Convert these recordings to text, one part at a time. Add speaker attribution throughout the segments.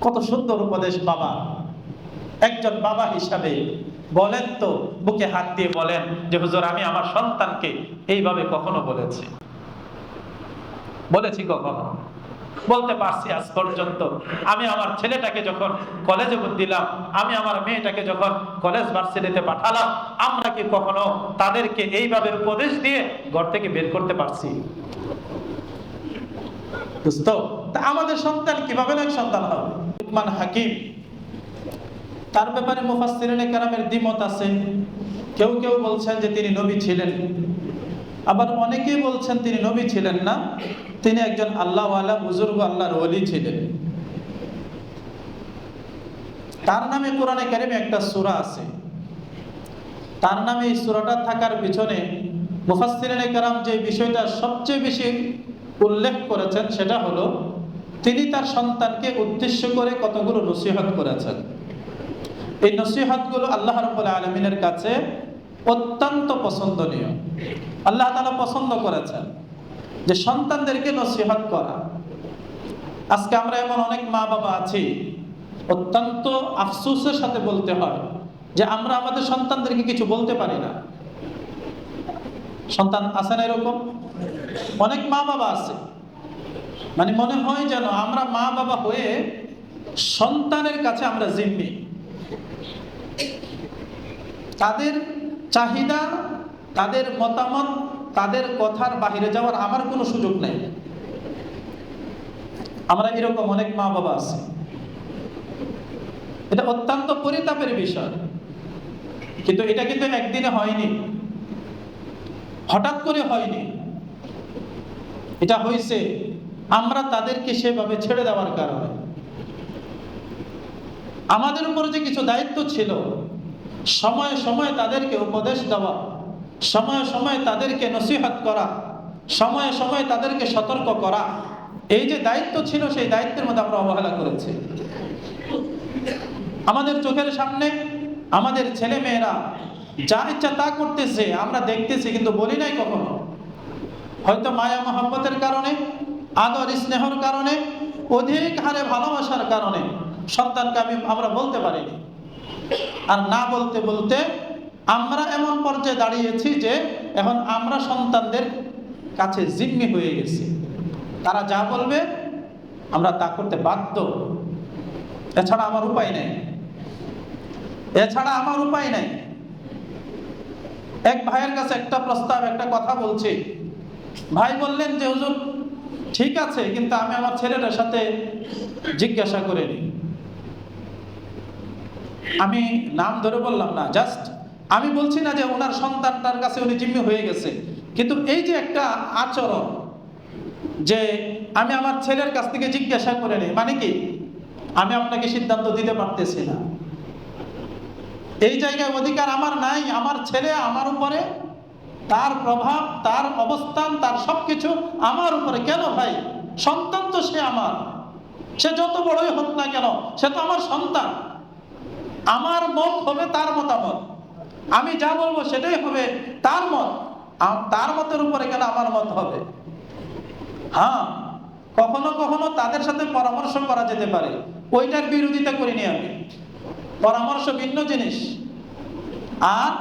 Speaker 1: কত সুন্দর উপদেশ বাবা। একজন বাবা হিসাবে বলেন তো, বুকে হাত দিয়ে বলেন যে হুজুর, আমি আমার সন্তানকে এইভাবে কখনো বলেছি কখনো? বলতে পারছি আজ পর্যন্ত? আমি আমার ছেলেটাকে যখন কলেজে দিলাম, আমি আমার মেয়েটাকে যখন কলেজ ভার্সিটিতে পাঠালাম, আমরা কি কখনো তাদেরকে এইভাবে উপদেশ দিয়ে ঘর থেকে বের করতে পারছি? বুঝতো? তা আমাদের সন্তান কিভাবে নেক সন্তান হবে? লুকমান হাকিম, তার ব্যাপারে মুফাসসিরিনে কেরামের দ্বিমত আছে। কেউ কেউ বলছেন যে তিনি নবী ছিলেন, আবার অনেকেই বলছেন তিনি নবী ছিলেন না, তিনি একজন আল্লাহওয়ালা বুজুর্গ, আল্লাহর ওলি ছিলেন। তার নামে কোরআনে কারিমে একটা সূরা আছে। তার নামে এই সূরাটা থাকার পিছনে মুফাসসিরিনে কেরাম যে বিষয়টা সবচেয়ে বেশি উল্লেখ করেছেন সেটা হলো তিনি তার সন্তানকে উদ্দেশ্য করে কতগুলো নসিহত করেছেন। এই নসিহতগুলো আল্লাহ রাব্বুল আলামিনের কাছে অত্যন্ত পছন্দনীয়। আল্লাহ তাআলা পছন্দ করেছেন যে সন্তানদেরকে নসিহত করা। আজকে আমরা এমন অনেক মা বাবা আছি, অত্যন্ত আফসোসের সাথে বলতে হয় যে আমরা আমাদের সন্তানদেরকে কিছু বলতে পারি না। সন্তান আছে না এরকম? অনেক মা বাবা আছে, মানে মনে হয় যেন আমরা মা বাবা হয়ে সন্তানের কাছে আমরা জিম্মি। তাদের চাহিদা, তাদের মতামত, তাদের কথার বাহিরে যাওয়ার আমার কোনো সুযোগ নেই। আমরা এরকম অনেক মা বাবা আছে। এটা অত্যন্ত পরিতাপের বিষয়। কিন্তু এটা কিন্তু একদিনে হয়নি, হঠাৎ করে হয়নি। এটা হয়েছে আমরা তাদেরকে সেভাবে ছেড়ে দেওয়ার কারণে। আমাদের উপর যে কিছু দায়িত্ব ছিল, সময়ে সময়ে তাদেরকে উপদেশ দেওয়া, সময়ে সময়ে তাদেরকে নসিহত করা, সময়ে সময়ে তাদেরকে সতর্ক করা, এই যে দায়িত্ব ছিল সেই দায়িত্বের মধ্যে আমরা অবহেলা করেছি। আমাদের চোখের সামনে আমাদের ছেলে মেয়েরা যা ইচ্ছা তা করতেছে, আমরা দেখতেছি কিন্তু বলি নাই কখনো। হয়তো মায়া মহব্বতের কারণে, আদর স্নেহর কারণে, অধিক হারে ভালোবাসার কারণে সন্তানকে আমরা বলতে পারিনি। আর না বলতে বলতে আমরা এমন পর্যায়ে দাঁড়িয়েছি যে এখন আমরা সন্তানদের কাছে জিম্মি হয়ে গেছি। তারা যা বলবে আমরা তা করতে বাধ্য। এছাড়া আমার উপায় নেই, এছাড়া আমার উপায় নেই। এক ভাইয়ের কাছে একটা প্রস্তাব, একটা কথা বলছি। ভাই বললেন যে হুজুর ঠিক আছে, কিন্তু আমি আমার ছেলেটার সাথে জিজ্ঞাসা করে নিই। আমি নাম ধরে বললাম না, জাস্ট আমি বলছি না যে ওনার সন্তানটার কাছে উনি জিম্মি হয়ে গেছে, কিন্তু এই যে একটা আচরণ যে আমি আমার ছেলের কাছ থেকে জিজ্ঞাসা করে নিই, মানে কি আমি আপনাকে সিদ্ধান্ত দিতে পারতেছি না। এই জায়গায় অধিকার আমার নাই। আমার ছেলে আমার উপরে, তার প্রভাব, তার অবস্থান, তার সবকিছু আমার উপরে। কেন ভাই? সন্তান তো সে আমার, সে যত বড়ই হোক না কেন, সে তো আমার সন্তান। আমার মত হবে তার মতামত, আমি যা বলবো সেটাই হবে তার মত। তার মতের উপরে কেন আমার মত হবে? হ্যাঁ, কখনো কখনো তাদের সাথে পরামর্শ করা যেতে পারে, ওইটার বিরোধিতা করিনি আমি। পরামর্শ ভিন্ন জিনিস, আর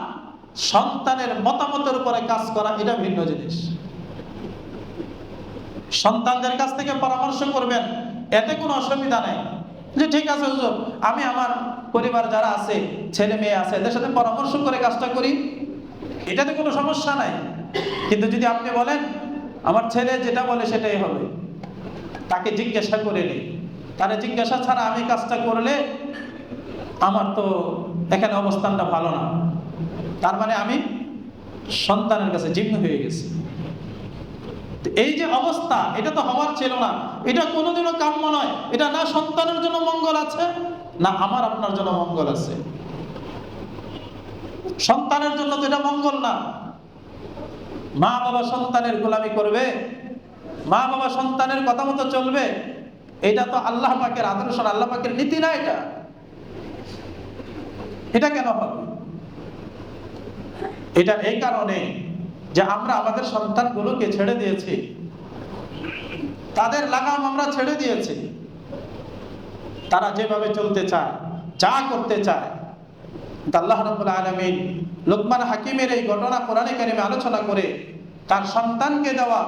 Speaker 1: সন্তানের মতামতের উপরে কাজ করা এটা ভিন্ন জিনিস। সন্তানদের কাছ থেকে পরামর্শ করবেন, এতে কোনো অসুবিধা নেই। যে ঠিক আছে হুজুর, আমি আমার পরিবার যারা আছে, ছেলে মেয়ে আছে, এদের সাথে পরামর্শ করে কাজটা করি, এটাতে কোনো সমস্যা নাই। কিন্তু যদি আপনি বলেন আমার ছেলে যেটা বলে সেটাই হবে, তাকে জিজ্ঞাসা করে নিই, তাহলে জিজ্ঞাসা ছাড়া আমি কাজটা করলে আমার তো এখানে অবস্থানটা ভালো না। তার মানে আমি সন্তানের কাছে জিম্মি হয়ে গেছি। এই যে অবস্থা, এটা তো হওয়ার ছিল না। এটা কোনোদিনও কাম্য নয়। এটা না সন্তানের জন্য মঙ্গল আছে, না আমার আপনার জন্য মঙ্গল আছে। সন্তানের জন্য তো এটা মঙ্গল না। মা বাবা সন্তানের গোলামি করবে, মা বাবা সন্তানের কথা মতো চলবে, এটা তো আল্লাহ পাকের আদর্শ, আল্লাহ পাকের নীতি না। এটা কেন হবে? এটা এই কারণে যে আমরা আমাদের সন্তানগুলোকে ছেড়ে দিয়েছি, তাদের লাগাম আমরা ছেড়ে দিয়েছি, তারা যেভাবে চলতে চায়, যা করতে চায়। আল্লাহ রাব্বুল আলামিন লুকমান হাকিমের এই ঘটনা কোরআনে কারিমে আলোচনা করে তার সন্তানকে দেওয়া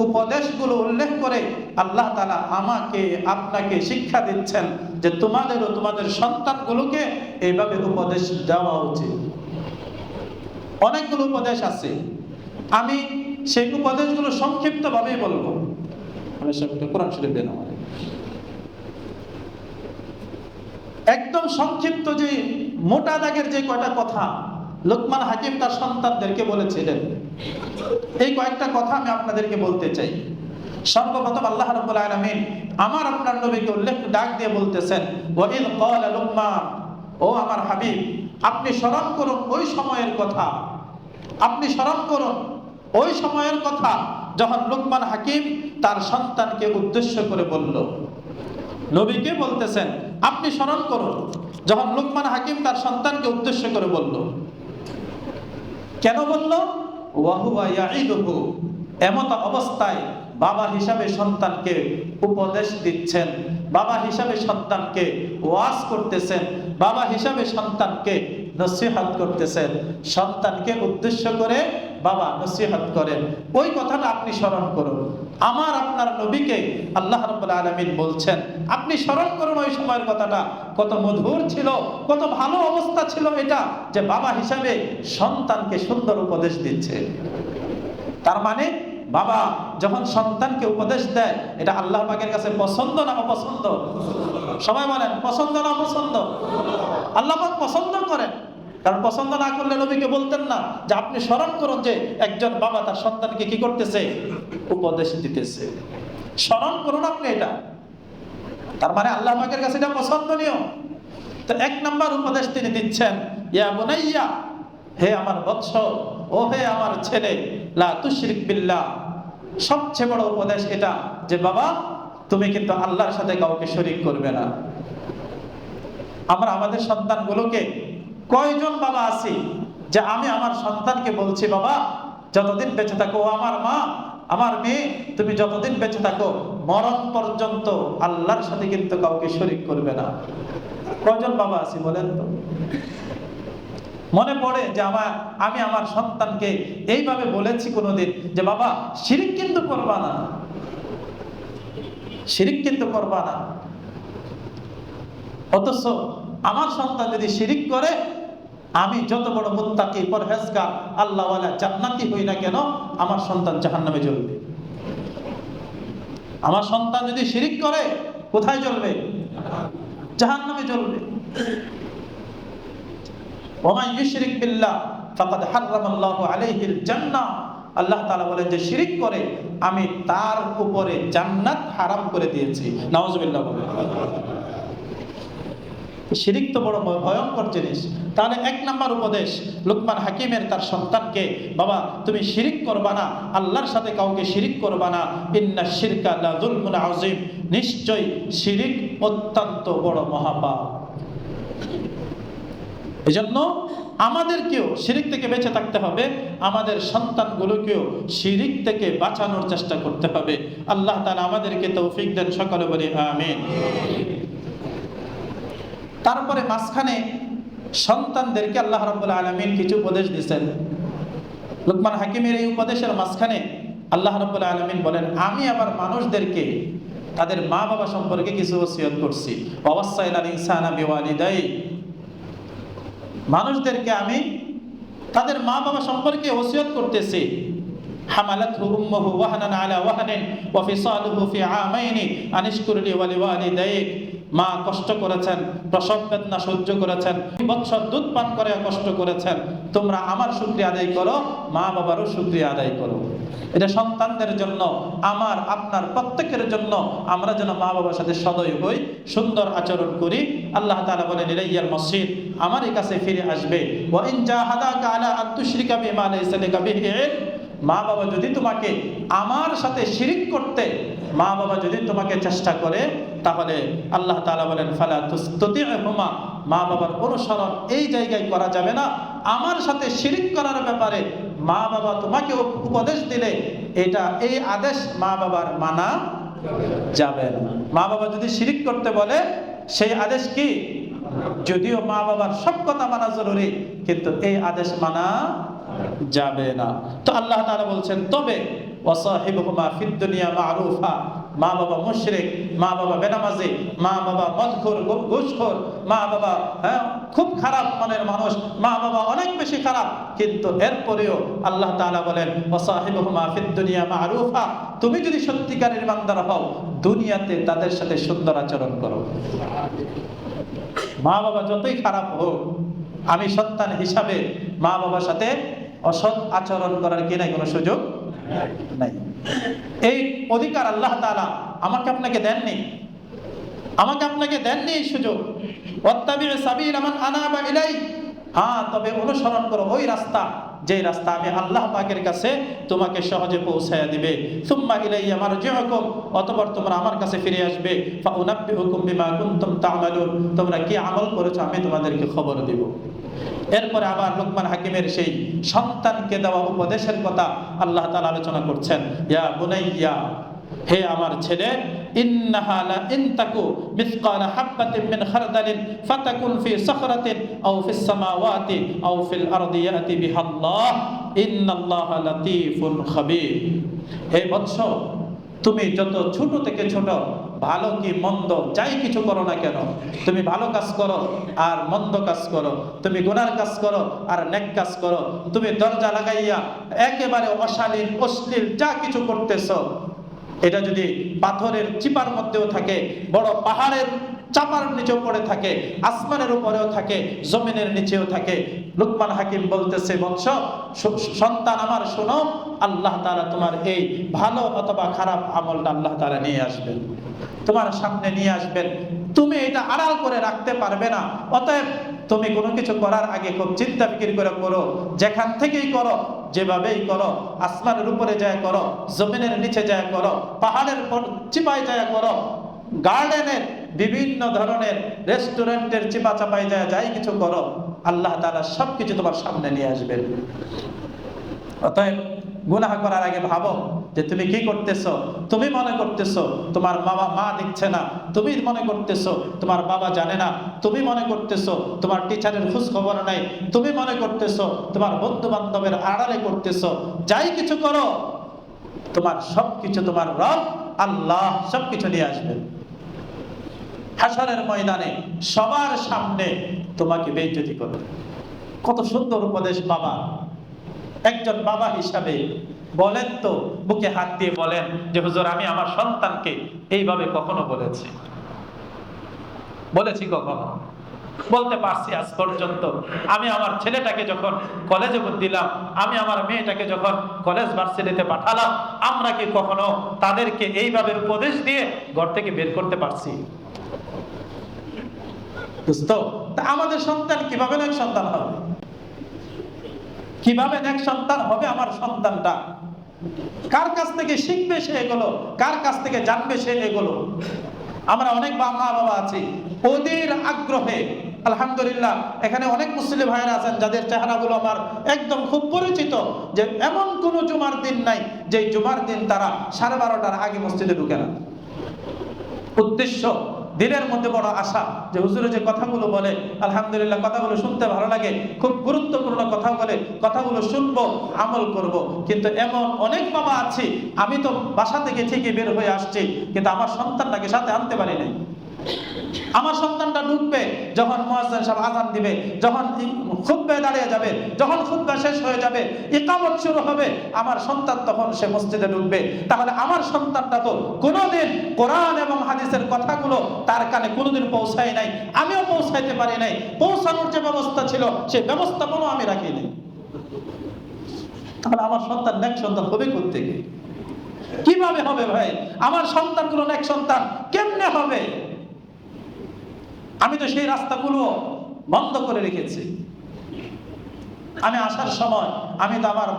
Speaker 1: উপদেশগুলো উল্লেখ করে আল্লাহ তাআলা আমাকে আপনাকে শিক্ষা দিচ্ছেন যে তোমাদেরও তোমাদের সন্তানগুলোকে এইভাবে উপদেশ দেওয়া উচিত। অনেকগুলো উপদেশ আছে, আমি সেই উপদেশগুলো সংক্ষিপ্তভাবেই বলবো। কোরআন শরীফ দেন আমাদের একদম সংক্ষিপ্ত, যে মোটা দাগের যে কয়টা কথা লুকমান হাকিম তার সন্তানদেরকে বলেছিলেন, এই কয়েকটা কথা আমি আপনাদেরকে বলতে চাই। সর্বপ্রথম আল্লাহ রাব্বুল আলামিন আমার আপনার নবীকে উল্লেখ ডাক দিয়ে বলতেছেন, ওয়াইদ ক্বালা লুকমান, ও আমার হাবিব, আপনি স্মরণ করুন ওই সময়ের কথা, আপনি স্মরণ করুন ওই সময়ের কথা যখন লুকমান হাকিম তার সন্তানকে উদ্দেশ্য করে বলল। নবীকে বলতেছেন আপনি স্মরণ করুন যখন লুকমান হাকিম তার সন্তানকে উদ্দেশ্য করে বলল। কেন বলল? ওয়াহুয়া ইয়াইদুহু, এমত অবস্থায় বাবা হিসাবে সন্তানকে উপদেশ দিচ্ছেন, বাবা হিসাবে সন্তানকে ওয়াজ করতেছেন, বাবা হিসাবে সন্তানকে নসিহত করতেছেন। সন্তানকে উদ্দেশ্য করে বাবা নসিহত করেন, ওই কথাটা আপনি স্মরণ করুন। আমার আপনার নবীকে আল্লাহ রাব্বুল আলামিন বলছেন আপনি স্মরণ করুন ওই সময়ের কথাটা। কত মধুর ছিল, কত ভালো অবস্থা ছিল এটা, যে বাবা হিসাবে সন্তানকে সুন্দর উপদেশ দিচ্ছে। তার মানে বাবা যখন সন্তানকে উপদেশ দেয় এটা আল্লাহ পাকের কাছে পছন্দ না অপছন্দ? সবাই বলেন পছন্দ না অপছন্দ? আল্লাহ পাক পছন্দ করেন, কারণ পছন্দ না করলে নবীকে বলতেন না যে আপনি স্মরণ করুন যে একজন বাবা তার সন্তানকে কি করতেছে? উপদেশ দিতেছে। স্মরণ করুন আপনি এটা। তার মানে আল্লাহ পাকের কাছে এটা পছন্দনীয়। তো এক নাম্বার উপদেশ তিনি দিচ্ছেন, ইয়া বুনাইয়া, হে আমার বৎস, ও হে আমার ছেলে, লা তুশরিক বিল্লাহ। সবচেয়ে বড় উপদেশ এটা যে বাবা তুমি কিন্তু আল্লাহর সাথে কাউকে শরীক করবে না। আমরা আমাদের সন্তানগুলোকে কয়জন বাবা আছি যে আমি আমার সন্তানকে বলছি বাবা যতদিন বেঁচে থাকো, ও আমার মা, আমার মেয়ে, তুমি যতদিন বেঁচে থাকো মরণ পর্যন্ত আল্লাহর সাথে কিন্তু কাউকে শরীক করবে না। কয়জন বাবা আছি বলেন তো? মনে পড়ে যে আমি আমার সন্তানকে এইভাবে বলেছি কোনোদিন যে বাবা শিরিক কিন্তু করবা না, শিরিক কিন্তু করবা না। অথচ আমার সন্তান যদি শিরিক করে, আমি যত বড় মুত্তাকি, পরহেজগার, আল্লাহওয়ালা, জান্নাতি হই না কেন, আমার সন্তান জাহান্নামে জ্বলবে। আমার সন্তান যদি শিরিক করে কোথায় জ্বলবে? জাহান্নামে জ্বলবে। ওয়া ইউশরিক বিল্লাহ ফাকাদ হারামাল্লাহু আলাইহিল জান্নাহ। আল্লাহ তাআলা বলেন যে শিরিক করে আমি তার উপরে জান্নাত হারাম করে দিয়েছি। নাউজুবিল্লাহ বলেন। শিরিক তো বড় ভয়ঙ্কর জিনিস। তাহলে এক নাম্বার উপদেশ লুকমান হাকিমের তার সন্তানকে, বাবা তুমি শিরিক করবা না, আল্লাহর সাথে কাউকে শিরিক করবা না। ইন্না শিরকা লা যুলমুন আযীম, নিশ্চয় শিরিক অত্যন্ত বড় মহাপাপ। এজন্য আমাদেরকেও শিরিক থেকে বেঁচে থাকতে হবে, আমাদের সন্তানগুলোকেও শিরিক থেকে বাঁচানোর চেষ্টা করতে হবে। আল্লাহ তাআলা আমাদেরকে তৌফিক দেন, সকলে বলি আমিন। তারপরে মাঝখানে সন্তানদেরকে আল্লাহ রাব্বুল আলামিন কিছু উপদেশ দিয়েছেন। লুকমান হাকিমের এই উপদেশের মাঝখানে আল্লাহ রাব্বুল আলামিন বলেন আমি আবার মানুষদেরকে তাদের মা বাবা সম্পর্কে কিছু ওসিয়ত করছি। ওয়াসাইনাল ইনসানা বিওয়ালিদাই, মানুষদেরকে আমি তাদের মা বাবা সম্পর্কে ওসিয়ত করতেছি। হামালাতহু উম্মুহু ওয়াহনান আলা ওয়াহনিন ওয়া ফিসালুহু ফি আমাইনি আনিশকুর লি ওয়া লিওয়ালিদাইক। মা কষ্ট করেছেন, প্রসব বেদনা সহ্য করেছেন, 2 বছর দুধ পান করে কষ্ট করেছেন, তোমরা আমার শুকরিয়া আদায় করো, মা বাবারও শুকরিয়া আদায় করো। এটা সন্তানদের জন্য, আমার আপনার প্রত্যেকের জন্য, আমরা যেন মা বাবার সাথে সদয় হই, সুন্দর আচরণ করি। আল্লাহ তাআলা বলেন ইলাইয়াল মাসির, আমারই কাছে ফিরে আসবে। ওয়া ইন জাহাদাকা আলা আন তুশরিকা বিমা লাইসা লাকা বিহি ইলম, মা বাবা যদি তোমাকে আমার সাথে শিরিক করতে, মা বাবা যদি তোমাকে চেষ্টা করে, তাহলে আল্লাহ তাআলা বলেন ফালা তুতি'হুমা, মা বাবার অনুসরণ এই জায়গায় করা যাবে না। আমার সাথে শিরিক করার ব্যাপারে মা বাবা তোমাকে উপদেশ দিলে এটা এই আদেশ মা বাবার মানা যাবে না। মা বাবা যদি শিরিক করতে বলে সেই আদেশ কি? যদিও মা বাবার সব কথা মানা জরুরি, কিন্তু এই আদেশ মানা যাবে না। তো আল্লাহ তাআলা বলছেন, তবে ওয়াসাহিবুহুমা ফিদ দুনিয়া মারুফা, মা বাবা মুশরিক, মা বাবা বেনামাজি, মা বাবা মদখোর ঘুষখোর, মা বাবা খুব খারাপ মনের মানুষ, মা বাবা অনেক বেশি খারাপ, কিন্তু এরপরেও আল্লাহ তাআলা বলেন ওয়াসাহিবুহুমা ফিদ দুনিয়া মারুফা, তুমি যদি সত্যিকারের ইমানদার হও দুনিয়াতে তাদের সাথে সুন্দর আচরণ করো। মা বাবা যতই খারাপ হোক, আমি সন্তান হিসাবে মা বাবার সাথে অসৎ আচরণ করার কি নাই, কোনো সুযোগ নাই। এই অধিকার আল্লাহ তাআলা আমাকে আপনাকে দেননি, এই সুযোগ। ওয়াত্তাবিউ সাবিলা মান আনাবা ইলাই, তবে অনুসরণ করো ওই রাস্তা, যে রাস্তা আমি আল্লাহ পাকের কাছে তোমাকে সহজে পৌঁছায়া দিবে। সুম্মা ইলাইয়া মারজিউকুম, অতঃপর তোমরা আমার কাছে ফিরে আসবে। ফাউনাব্বিউকুম বিমা কুনতুম তা'মালুন, তোমরা কি আমল করেছো আমি তোমাদেরকে খবর দিব। এরপরে আবার লুকমান হাকিমের সেই সন্তানকে দেওয়া উপদেশের কথা আল্লাহ তাআলা আলোচনা করছেন। ইয়া বুনাইয়া, হে আমার ছেলে, ইন্নাহা লা ইনতাকু মিসকালা হাববাতিন মিন খারদালিন ফাতাকুন ফি সাখরাতিন আও ফিস সামাওয়াতি আও ফিল আরদি ইয়াতি বিহাল্লাহ ইন্নাল্লাহা লাতীফুন খাবীর। হে বৎস, তুমি যত ছোট থেকে ছোট ভালো কি মন্দ যাই কিছু করো না কেন, তুমি ভালো কাজ করো আর মন্দ কাজ করো, তুমি গুনার কাজ করো আর নেক কাজ করো, তুমি দরজা লাগাইয়া একেবারে অশালীন অশ্লীল যা কিছু করতেছো, এটা যদি পাথরের চিপার মধ্যেও থাকে, বড় পাহাড়ের চাপার নিচেও পড়ে থাকে, আসমানের উপরেও থাকে, জমিনের নিচেও থাকে, লুকমান হাকিম বলতেছে, বৎস সন্তান আমার শোনো, আল্লাহ তাআলা তোমার এই ভালো অথবা খারাপ আমলটা আল্লাহ তাআলা নিয়ে আসবেন, তোমার সামনে নিয়ে আসবেন, তুমি এটা আড়াল করে রাখতে পারবে না। অতএব তুমি কোনো কিছু করার আগে খুব চিন্তা ফিকির করে করো, যেখান থেকেই করো, যেভাবেই করো, আসমানের উপরে যায় করো, জমিনের নিচে যায় করো, পাহাড়ের চিপায় যায় করো, গার্ডেনের বিভিন্ন ধরনের রেস্টুরেন্টের চিপা চাপায় যায় যাই কিছু করো, আল্লাহ তাআলা সবকিছু তোমার সামনে নিয়ে আসবেন। অতএব গুনাহ করার আগে ভাবো যে তুমি কি করতেছো। তুমি মনে করতেছো তোমার মা দেখছে না, তুমি মনে করতেছো তোমার বাবা জানে না, তুমি মনে করতেছো তোমার টিচারের খোঁজ খবর নাই, তুমি মনে করতেছো তোমার বন্ধু বান্ধবের আড়ালে করতেছো, যাই কিছু করো তোমার সবকিছু তোমার রব আল্লাহ সবকিছু নিয়ে আসবেন। হাসরের ময়দানে সবার সামনে তোমাকে বেইজ্জতি করবে। কত সুন্দর উপদেশ বাবা। একজন বাবা হিসাবে বলেন তো, বুকে হাত দিয়ে বলেন যে হুজুর আমি আমার সন্তানকে এইভাবে কখনো বলেছি কখনো? বলতে পারছি আজ পর্যন্ত। আমি আমার ছেলেটাকে যখন কলেজে দিলাম, আমি আমার মেয়েটাকে যখন কলেজ ভার্সিটিতে পাঠালাম, আমরা কি কখনো তাদেরকে এইভাবে উপদেশ দিয়ে ঘর থেকে বের করতে পারছি? বুঝতো? তা আমাদের সন্তান কিভাবে নেক সন্তান হবে? কিভাবে নেক সন্তান হবে আমার সন্তানটা? কার কাছ থেকে শিখবে সে এগুলো? কার কাছ থেকে জানবে সে এগুলো? আমরা অনেক মা বাবা আছি, ওদের আগ্রহে আলহামদুলিল্লাহ এখানে অনেক মুসলিম ভাইয়েরা আছেন যাদের চেহারাগুলো আমার একদম খুব পরিচিত, যে এমন কোন জুমার দিন নাই যে জুমার দিন তারা 12:30টার আগে মসজিদে ঢুকে না। উদ্দেশ্য, দিনের মধ্যে বড় আশা যে হুজুরে যে কথাগুলো বলে আলহামদুলিল্লাহ কথাগুলো শুনতে ভালো লাগে, খুব গুরুত্বপূর্ণ কথা বলে, কথাগুলো শুনবো, আমল করব। কিন্তু এমন অনেক বাবা আছে, আমি তো বাসা থেকে ঠিকই বের হয়ে আসছি, কিন্তু আমার সন্তানটাকে সাথে আনতে পারি নাই। আমার সন্তানটা ঢুকবে যখন মুয়াজ্জিন সাহেব আযান দিবে, যখন খুতবায় দাঁড়িয়ে যাবে, যখন খুতবা শেষ হয়ে যাবে, ইকামত শুরু হবে, আমার সন্তান তখন সে মসজিদে ঢুকবে। তাহলে আমার সন্তানটা তো কোনোদিন কোরআন এবং হাদিসের কথাগুলো তার কানে কোনোদিন পৌঁছায় নাই, আমিও পৌঁছাইতে পারি নাই। পৌঁছানোর যে ব্যবস্থা ছিল সেই ব্যবস্থাপনা আমি রাখিনি। তাহলে আমার সন্তান নেক সন্তান হবে কোত্থেকে? কিভাবে হবে ভাই? আমার সন্তানগুলো নেক সন্তান কেমনে হবে? আমি তো সেই রাস্তাগুলো বন্ধ করে রেখেছি। আমি আসার সময় আমি তো আমার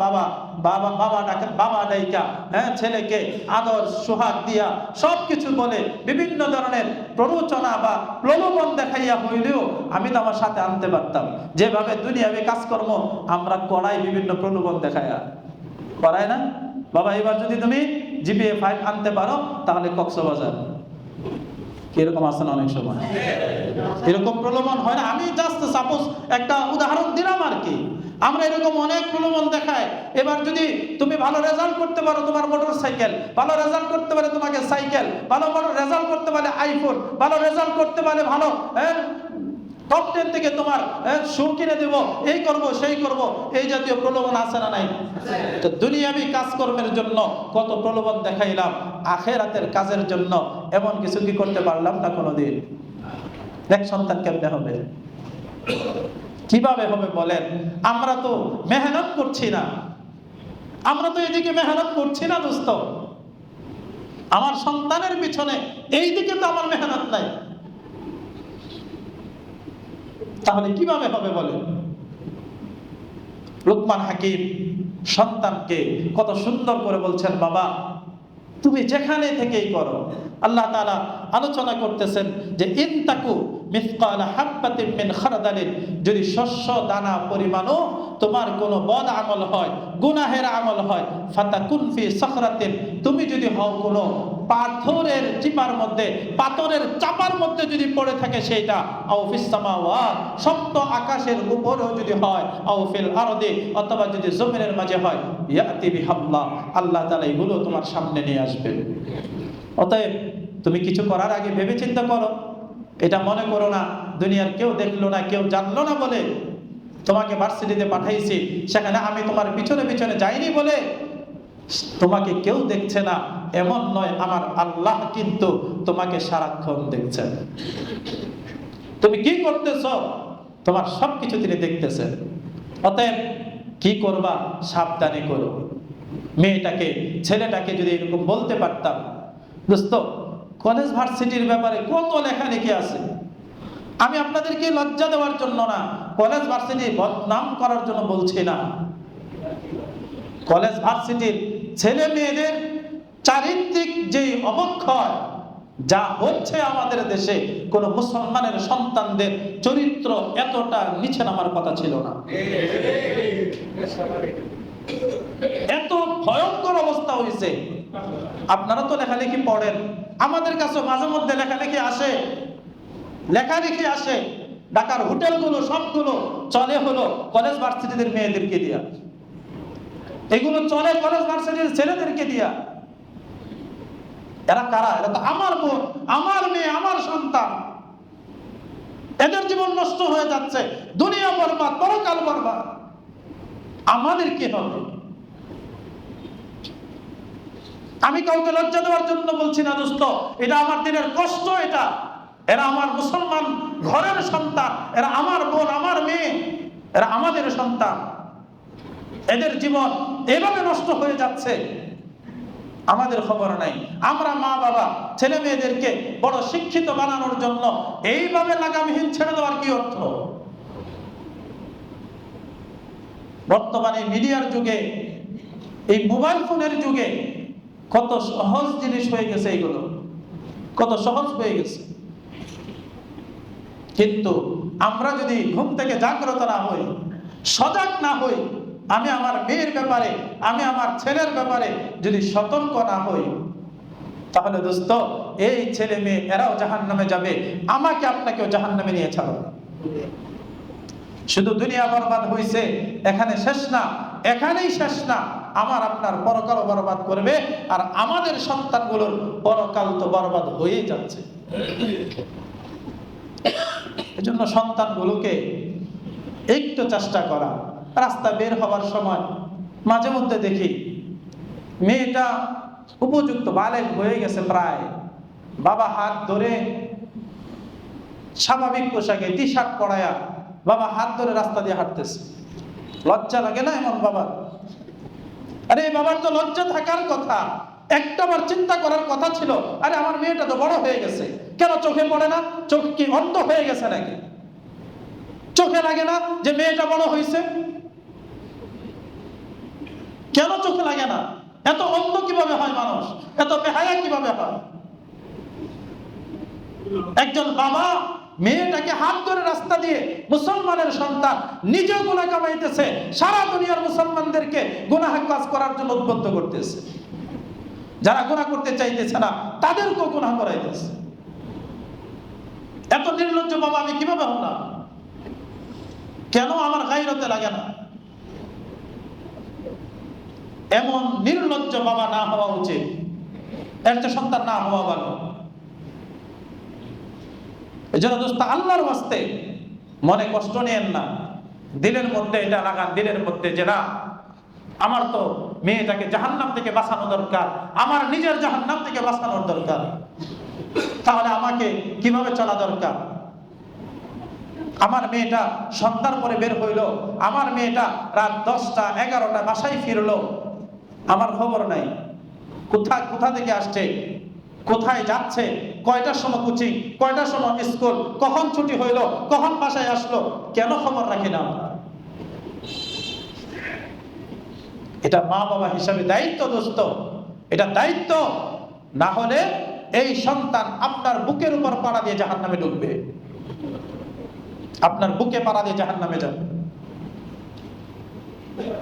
Speaker 1: বাবা ডাইকা ছেলেকে আদর সোহাগ দিয়া সবকিছু বলে বিভিন্ন ধরনের প্ররোচনা বা প্রলোভন দেখাইয়া হইলেও আমি তো আমার সাথে আনতে পারতাম। যেভাবে দুনিয়াবি কাজকর্ম আমরা করাই, বিভিন্ন প্রলোভন দেখাইয়া করাই না। বাবা এবার যদি তুমি জিপিএ 5 আনতে পারো তাহলে কক্সবাজার, এরকম আছে না অনেক সময়? এরকম প্রলোভন হয় না? আমি জাস্ট সাপোজ একটা উদাহরণ দিলাম আর কি। আমরা এরকম অনেক প্রলোভন দেখায়। এবার যদি তুমি ভালো রেজাল্ট করতে পারো, তোমার মোটর সাইকেল, ভালো রেজাল্ট করতে পারে তোমাকে সাইকেল, ভালো রেজাল্ট করতে পারে আইফোন, ভালো রেজাল্ট করতে পারে ভালো টপ 10 থেকে তোমার শু কিনে দেব, এই করব সেই করব, এই জাতীয় প্রলোভন আছে না নাই? তো দুনিয়াবি কাজকর্মের জন্য কত প্রলোভন দেখাইলাম, আখিরাতের কাজের জন্য এমন কিছু কি করতে পারলাম না কোনোদিন? এক সন্তান কেমনে হবে, কিভাবে হবে বলেন? আমরা তো মেহনত করছি না, আমরা তো এদিকে মেহনত করছি না দোস্ত। আমার সন্তানের পিছনে এই দিকে তো আমার মেহনত নাই, তাহলে কিভাবে হবে বলেন? লুকমান হাকিম সন্তানকে কত সুন্দর করে বলছেন, বাবা তুমি যেখানে থেকেই করো। আল্লাহ তাআলা আলোচনা করতেছেন যে ইনতাকু মিসকালা হাববাতিন মিন খারদালিন, যদি শস্য দানা পরিমাণও তোমার কোনো বদ আমল হয়, গুনাহের আমল হয়, ফাতাকুন ফি সাখরাতিন, তুমি যদি হও কোনো পাথরের চিপার মধ্যে, পাথরের চাপার মধ্যে যদি পড়ে থাকে সেইটা, আও ফিস সামাওয়াত, সপ্ত আকাশের উপরেও যদি হয়, আও ফিল আরদি, অথবা যদি জমিনের মাঝে হয়, ইয়াতি বিহাল্লাহ, আল্লাহ তাআলা এগুলো তোমার সামনে নিয়ে আসবেন। অতএব তুমি কিছু করার আগে ভেবে চিন্তা করো। এটা মনে করো না দুনিয়ার কেউ দেখলো না, কেউ জানলো না বলে তোমাকে ভার্সিটিতে পাঠাইছি, সেখানে আমি তোমার পিছনে পিছনে যাইনি বলে তোমাকে কেউ দেখছে না, এমন নয়। আমার আল্লাহ কিন্তু তোমাকে সারাক্ষণ দেখছেন। তুমি কি করতেছ তোমার সবকিছু তিনি দেখতেছেন। অতএব কি করবা, সাবধানে করো। মেয়েটাকে, ছেলেটাকে যদি এরকম বলতে পারতাম, দোস্ত কলেজ ভার্সিটির ব্যাপারে কত লেখালেখি আছে। আমি আপনাদেরকে লজ্জা দেওয়ার জন্য না, কলেজ ভার্সিটি বদনাম করার জন্য বলছি না। কলেজ ভার্সিটির ছেলে মেয়েদের চারিত্রিক যে অবক্ষয় যা হচ্ছে আমাদের দেশে, কোন মুসলমানের সন্তানদের চরিত্র এতটা নিচে নামার কথা ছিল না। এত ভয়ঙ্কর অবস্থা হয়েছে। আপনারা তো লেখালেখি পড়েন, আমাদের কাছে মাঝে মধ্যে লেখালেখি আসে। ঢাকার হোটেলগুলো সবগুলো চলে হলো কলেজ ভার্সিটিদের মেয়েদেরকে দিয়া, এগুলো চলে কলেজ ভার্সিটির ছেলেদেরকে দিয়া। এরা কারা? এরা তো আমার বোন, আমার মেয়ে, আমার সন্তান। এদের জীবন নষ্ট হয়ে যাচ্ছে, দুনিয়া বরবাদ, পরকাল বরবাদ। আমাদের কি হবে? আমি কাউকে লজ্জা দেওয়ার জন্য বলছি না দোস্ত, এটা আমার দিনের কষ্ট। এরা আমার মুসলমান ঘরের সন্তান, এরা আমার বোন, আমার মেয়ে, এরা আমাদের সন্তান। এদের জীবন এভাবে নষ্ট হয়ে যাচ্ছে, আমাদের খবর নাই। আমরা মা বাবা ছেলে মেয়েদেরকে বড় শিক্ষিত বানানোর জন্য এইভাবে লাগামহীন ছেড়ে দেওয়ার কি অর্থ? বর্তমানে মিডিয়ার যুগে, এই মোবাইল ফোনের যুগে কত সহজ জিনিস হয়ে গেছে, এইগুলো কত সহজ হয়ে গেছে। কিন্তু আমরা যদি ঘুম থেকে জাগ্রত না হই, সজাগ না হই, আমি আমার মেয়ের ব্যাপারে, আমি আমার ছেলের ব্যাপারে যদি সতর্ক না হই, তাহলে দোস্ত এই ছেলে মেয়ে এরাও জাহান্নামে যাবে, আমাকে আপনাকেও জাহান্নামে নিয়ে ছাড়বে। শুধু দুনিয়া বরবাদ হয়েছে এখানে শেষ না, এখানেই শেষ না, আমার আপনার পরকাল বরবাদ করবে। আর আমাদের সন্তানগুলোর পরকাল তো বরবাদ হয়েই যাচ্ছে। এজন্য সন্তানগুলোকে একটু চেষ্টা করা। রাস্তা বের হওয়ার সময় মাঝে মধ্যে দেখি মেয়েটা উপযুক্ত বালেগ হয়ে গেছে প্রায়, বাবা হাত ধরে স্বাভাবিক পোশাকে টি শার্ট পরায়া বাবা হাত ধরে রাস্তা দিয়ে হাঁটতেছে। লজ্জা লাগে না এমন বাবা? আরে এই বাবার তো লজ্জা থাকার কথা, একটাবার চিন্তা করার কথা ছিল, আরে আমার মেয়েটা তো বড় হয়ে গেছে, কেন চোখে পড়ে না? চোখ কি অন্ধ হয়ে গেছে নাকি? চোখে লাগে না যে মেয়েটা বড় হয়েছে? কেন চোখে লাগে না? এত অন্ধ কিভাবে হয় মানুষ? এত বেহায়া কিভাবে হয়? একজন বাবা মেয়েটাকে হাত ধরে রাস্তা দিয়ে, মুসলমানের সন্তান, নিজে গুনাহ কামাইতেছে, সারা দুনিয়ার মুসলমানদেরকে গুনাহ কাজ করার জন্য উদ্বুদ্ধ করতেছে। যারা গুনাহ করতে চাইতেছে না তাদেরকেও গুনাহ করাইতেছে। এত নির্লজ্জ বাবা আমি কিভাবে হলাম? কেন আমার গায়রতে লাগে না? এমন নির্লজ্জ বাবা না হওয়া উচিত, এর চেয়ে সন্তান না হওয়া ভালো। এজন্য দোস্ত, আল্লাহর ওয়াস্তে মনে কষ্ট নিয়েন না, দিলের মধ্যে এটা লাগান, দিলের মধ্যে যে না, আমার তো মেয়েটাকে জাহান্নাম থেকে বাঁচানো দরকার, আমার নিজের জাহান্নাম থেকে বাঁচানোর দরকার। তাহলে আমাকে কিভাবে চলা দরকার? আমার মেয়েটা সন্ধ্যার পরে বের হইল, আমার মেয়েটা রাত 10টা 11টা বাসায় ফিরলো, আমার খবর নাই। কোথা থেকে আসছে, কোথায় যাচ্ছে, কয়টার সময় কোচিং, কয়টার সময় স্কুল, কখন ছুটি হইল, কখন বাসায় আসলো, কেন খবর রাখি না? এটা মা বাবা হিসাবে দায়িত্ব দোস্ত, এটা দায়িত্ব। না হলে এই সন্তান আপনার বুকের উপর পাড়া দিয়ে জাহান্নামে ঢুকবে, আপনার বুকে পাড়া দিয়ে জাহান্নামে যাবে।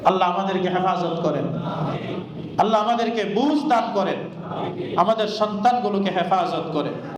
Speaker 1: আল্লাহ আমাদেরকে হেফাজত করেন, আল্লাহ আমাদেরকে বুঝ দান করেন, আমাদের সন্তানগুলোকে হেফাজত করেন।